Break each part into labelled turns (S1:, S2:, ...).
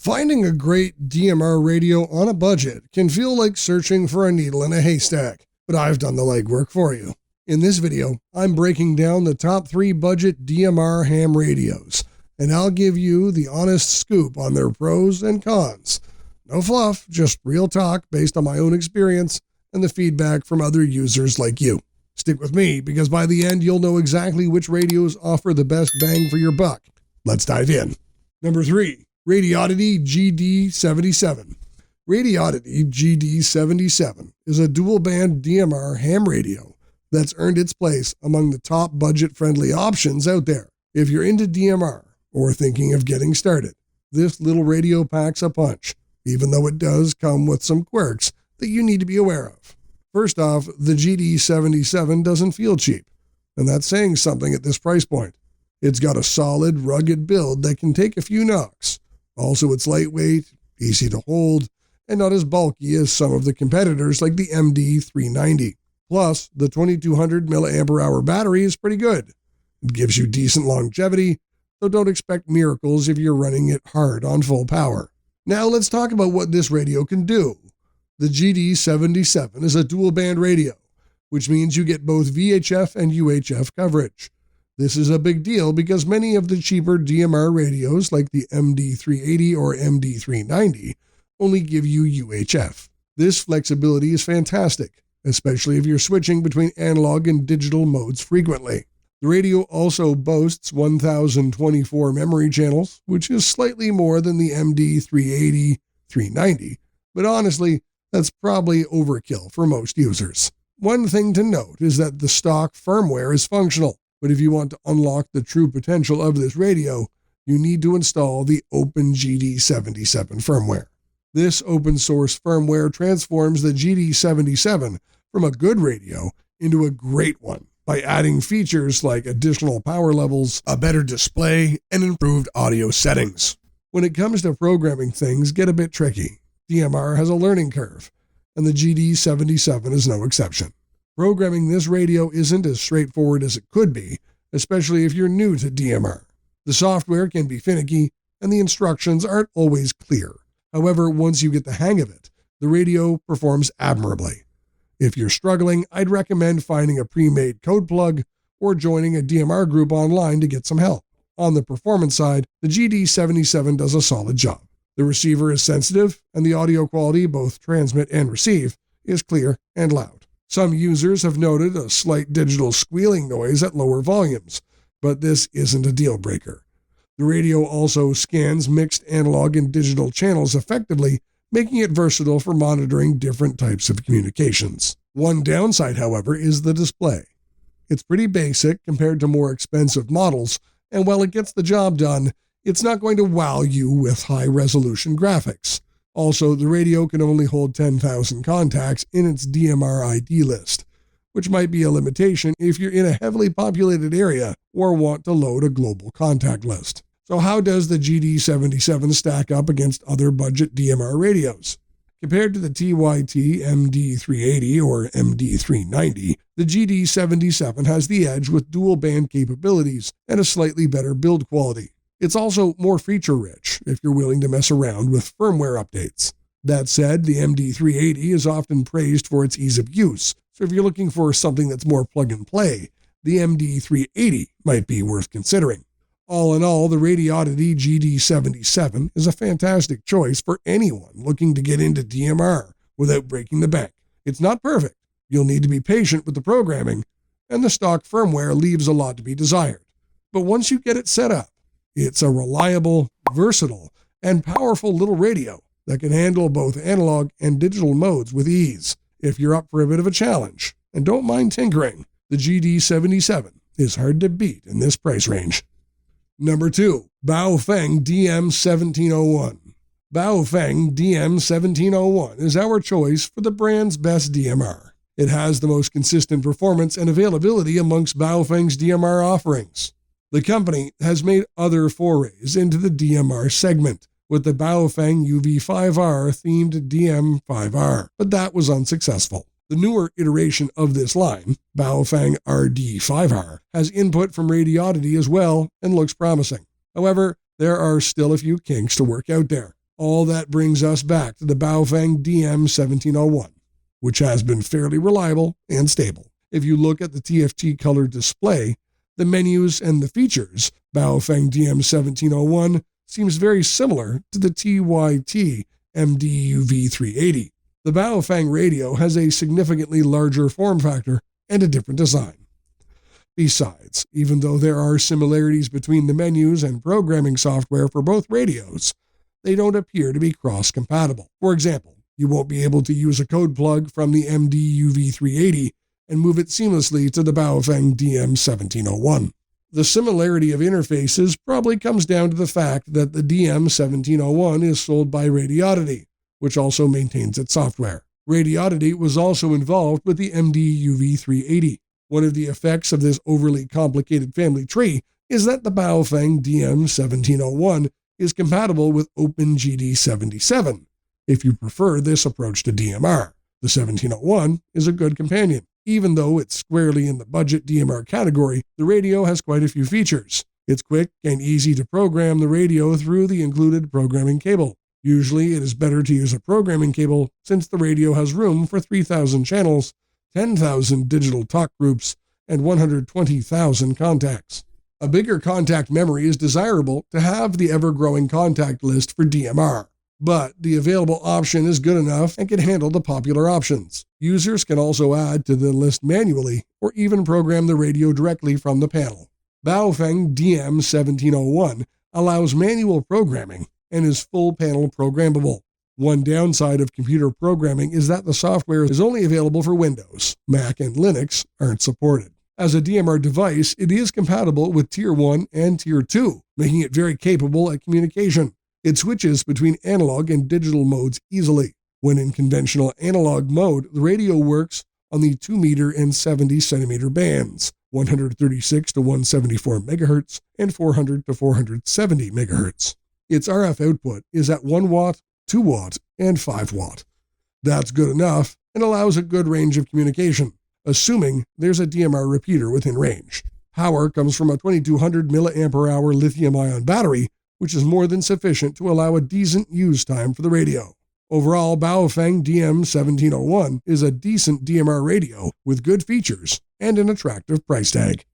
S1: Finding a great DMR radio on a budget can feel like searching for a needle in a haystack, but I've done the legwork for you. In this video, I'm breaking down the top 3 budget DMR ham radios, and I'll give you the honest scoop on their pros and cons. No fluff, just real talk based on my own experience and the feedback from other users like you. Stick with me, because by the end, you'll know exactly which radios offer the best bang for your buck. Let's dive in. Number 3. Radioddity GD-77. Radioddity GD-77 is a dual-band DMR ham radio that's earned its place among the top budget-friendly options out there. If you're into DMR or thinking of getting started, this little radio packs a punch, even though it does come with some quirks that you need to be aware of. First off, the GD-77 doesn't feel cheap, and that's saying something at this price point. It's got a solid, rugged build that can take a few knocks. Also, it's lightweight, easy to hold, and not as bulky as some of the competitors like the MD-390. Plus, the 2200 mAh battery is pretty good. It gives you decent longevity, so don't expect miracles if you're running it hard on full power. Now let's talk about what this radio can do. The GD-77 is a dual-band radio, which means you get both VHF and UHF coverage. This is a big deal because many of the cheaper DMR radios, like the MD-380 or MD-390, only give you UHF. This flexibility is fantastic, especially if you're switching between analog and digital modes frequently. The radio also boasts 1024 memory channels, which is slightly more than the MD-380-390, but honestly, that's probably overkill for most users. One thing to note is that the stock firmware is functional, but if you want to unlock the true potential of this radio, you need to install the Open GD-77 firmware. This open source firmware transforms the GD-77 from a good radio into a great one by adding features like additional power levels, a better display, and improved audio settings. When it comes to programming, things get a bit tricky. DMR has a learning curve, and the GD-77 is no exception. Programming this radio isn't as straightforward as it could be, especially if you're new to DMR. The software can be finicky, and the instructions aren't always clear. However, once you get the hang of it, the radio performs admirably. If you're struggling, I'd recommend finding a pre-made code plug or joining a DMR group online to get some help. On the performance side, the GD-77 does a solid job. The receiver is sensitive, and the audio quality, both transmit and receive, is clear and loud. Some users have noted a slight digital squealing noise at lower volumes, but this isn't a deal breaker. The radio also scans mixed analog and digital channels effectively, making it versatile for monitoring different types of communications. One downside, however, is the display. It's pretty basic compared to more expensive models, and while it gets the job done, it's not going to wow you with high-resolution graphics. Also, the radio can only hold 10,000 contacts in its DMR ID list, which might be a limitation if you're in a heavily populated area or want to load a global contact list. So how does the GD-77 stack up against other budget DMR radios? Compared to the TYT MD-380 or MD-390, the GD-77 has the edge with dual-band capabilities and a slightly better build quality. It's also more feature-rich if you're willing to mess around with firmware updates. That said, the MD-380 is often praised for its ease of use, so if you're looking for something that's more plug-and-play, the MD-380 might be worth considering. All in all, the Radioddity GD-77 is a fantastic choice for anyone looking to get into DMR without breaking the bank. It's not perfect. You'll need to be patient with the programming, and the stock firmware leaves a lot to be desired. But once you get it set up, it's a reliable, versatile, and powerful little radio that can handle both analog and digital modes with ease. If you're up for a bit of a challenge and don't mind tinkering, the GD-77 is hard to beat in this price range. Number 2, Baofeng DM-1701. Baofeng DM-1701 is our choice for the brand's best DMR. It has the most consistent performance and availability amongst Baofeng's DMR offerings. The company has made other forays into the DMR segment with the Baofeng UV5R themed DM5R, but that was unsuccessful. The newer iteration of this line, Baofeng RD5R, has input from Radioddity as well and looks promising. However, there are still a few kinks to work out there. All that brings us back to the Baofeng DM-1701, which has been fairly reliable and stable. If you look at the TFT color display, the menus and the features, Baofeng DM-1701 seems very similar to the TYT MDUV380. The Baofeng radio has a significantly larger form factor and a different design. Besides, even though there are similarities between the menus and programming software for both radios, they don't appear to be cross-compatible. For example, you won't be able to use a code plug from the MDUV380 and move it seamlessly to the Baofeng DM-1701. The similarity of interfaces probably comes down to the fact that the DM-1701 is sold by Radioddity, which also maintains its software. Radioddity was also involved with the MDUV380. One of the effects of this overly complicated family tree is that the Baofeng DM-1701 is compatible with OpenGD-77. If you prefer this approach to DMR, the 1701 is a good companion. Even though it's squarely in the budget DMR category, the radio has quite a few features. It's quick and easy to program the radio through the included programming cable. Usually, it is better to use a programming cable since the radio has room for 3,000 channels, 10,000 digital talk groups, and 120,000 contacts. A bigger contact memory is desirable to have the ever-growing contact list for DMR, but the available option is good enough and can handle the popular options. Users can also add to the list manually or even program the radio directly from the panel. Baofeng DM-1701 allows manual programming and is full panel programmable. One downside of computer programming is that the software is only available for Windows. Mac and Linux aren't supported. As a DMR device, it is compatible with Tier 1 and Tier 2, making it very capable at communication. It switches between analog and digital modes easily. When in conventional analog mode, the radio works on the 2 meter and 70 centimeter bands, 136 to 174 MHz and 400 to 470 MHz. Its RF output is at 1 watt, 2 watt, and 5 watt. That's good enough and allows a good range of communication, assuming there's a DMR repeater within range. Power comes from a 2200 mAh lithium-ion battery, which is more than sufficient to allow a decent use time for the radio. Overall, Baofeng DM-1701 is a decent DMR radio with good features and an attractive price tag.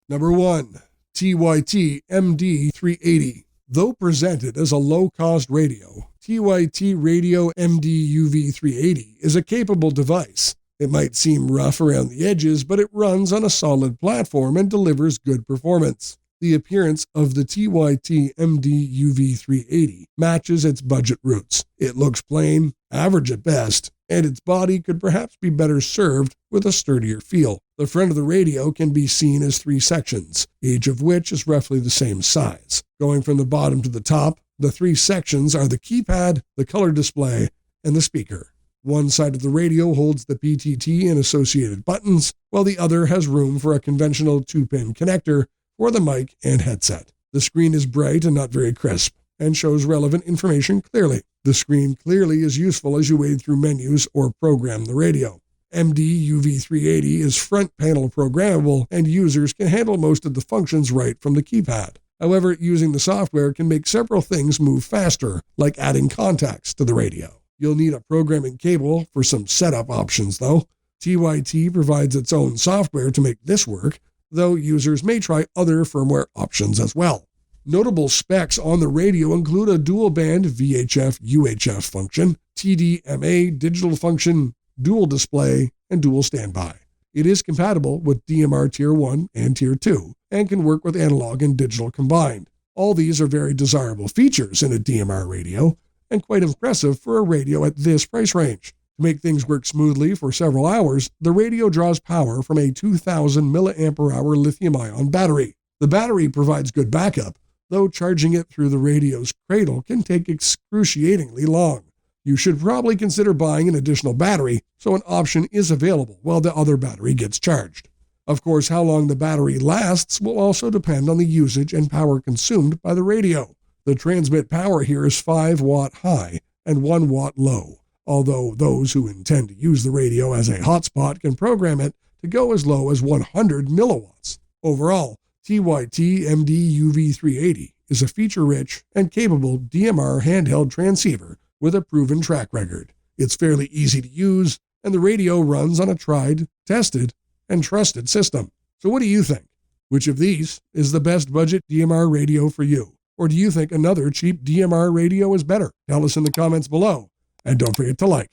S1: Number 1. TYT MD380. Though presented as a low-cost radio, TYT Radio MDUV380 is a capable device. It might seem rough around the edges, but it runs on a solid platform and delivers good performance. The appearance of the TYT MDUV380 matches its budget roots. It looks plain, average at best, and its body could perhaps be better served with a sturdier feel. The front of the radio can be seen as 3 sections, each of which is roughly the same size. Going from the bottom to the top, the 3 sections are the keypad, the color display, and the speaker. One side of the radio holds the PTT and associated buttons, while the other has room for a conventional 2-pin connector for the mic and headset. The screen is bright and not very crisp, and shows relevant information clearly. The screen clearly is useful as you wade through menus or program the radio. MDUV380 is front panel programmable, and users can handle most of the functions right from the keypad. However, using the software can make several things move faster, like adding contacts to the radio. You'll need a programming cable for some setup options, though. TYT provides its own software to make this work, though users may try other firmware options as well. Notable specs on the radio include a dual-band VHF-UHF function, TDMA digital function, dual display, and dual standby. It is compatible with DMR Tier 1 and Tier 2, and can work with analog and digital combined. All these are very desirable features in a DMR radio, and quite impressive for a radio at this price range. To make things work smoothly for several hours, the radio draws power from a 2,000 mAh lithium-ion battery. The battery provides good backup, though charging it through the radio's cradle can take excruciatingly long. You should probably consider buying an additional battery so an option is available while the other battery gets charged. Of course, how long the battery lasts will also depend on the usage and power consumed by the radio. The transmit power here is 5 watt high and 1 watt low, although those who intend to use the radio as a hotspot can program it to go as low as 100 milliwatts. Overall, TYT MDUV380 is is a feature-rich and capable DMR handheld transceiver with a proven track record. It's fairly easy to use, and the radio runs on a tried, tested, and trusted system. So what do you think? Which of these is the best budget DMR radio for you? Or do you think another cheap DMR radio is better? Tell us in the comments below, and don't forget to like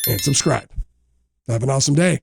S1: and subscribe. Have an awesome day.